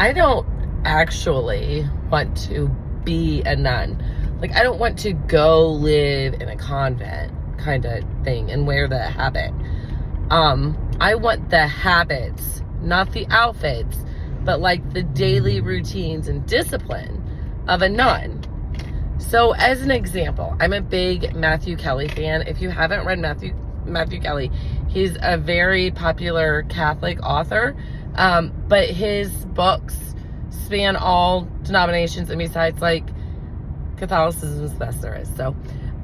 I don't actually want to be a nun. Like, I don't want to go live in a convent kind of thing and wear the habit. I want the habits, not the outfits, but like the daily routines and discipline of a nun. So as an example, I'm a big Matthew Kelly fan. If you haven't read Matthew Kelly, he's a very popular Catholic author, but his books span all denominations, and besides, like, Catholicism is the best there is. So,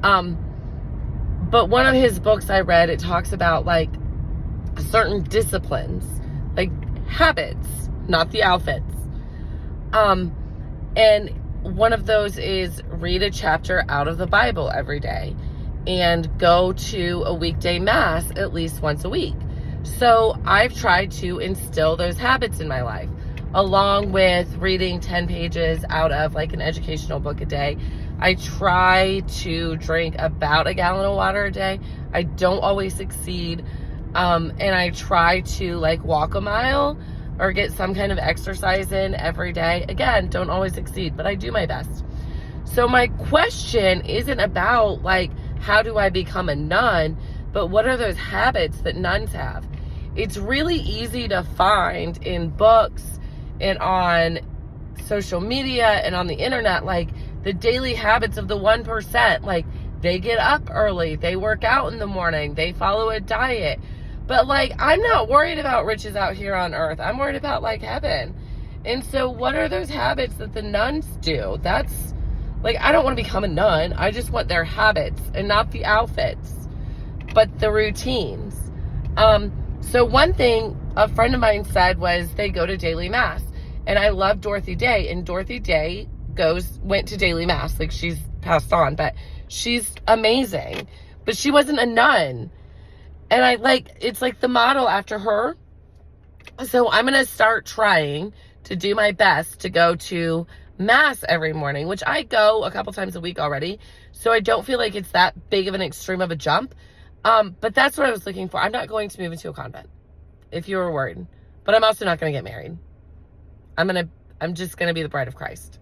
but one of his books I read, it talks about like certain disciplines, like habits, not the outfits. And one of those is read a chapter out of the Bible every day and go to a weekday mass at least once a week. So I've tried to instill those habits in my life, along with reading 10 pages out of like an educational book a day. I try to drink about a gallon of water a day. I don't always succeed. And I try to like walk a mile or get some kind of exercise in every day. Again, don't always succeed, but I do my best. So my question isn't about like, how do I become a nun, but what are those habits that nuns have? It's really easy to find in books and on social media and on the internet, like the daily habits of the 1%. Like, they get up early, they work out in the morning, they follow a diet. But like, I'm not worried about riches out here on earth. I'm worried about like heaven. And so what are those habits that the nuns do? That's like, I don't want to become a nun. I just want their habits, and not the outfits, but the routines. So one thing a friend of mine said was they go to daily mass. And I love Dorothy Day, and Dorothy Day went to daily mass. Like, she's passed on, but she's amazing. But she wasn't a nun. And it's like the model after her. So I'm going to start trying to do my best to go to mass every morning, which I go a couple times a week already. So I don't feel like it's that big of an extreme of a jump. But that's what I was looking for. I'm not going to move into a convent, if you were worried. But I'm also not going to get married. I'm just going to be the bride of Christ.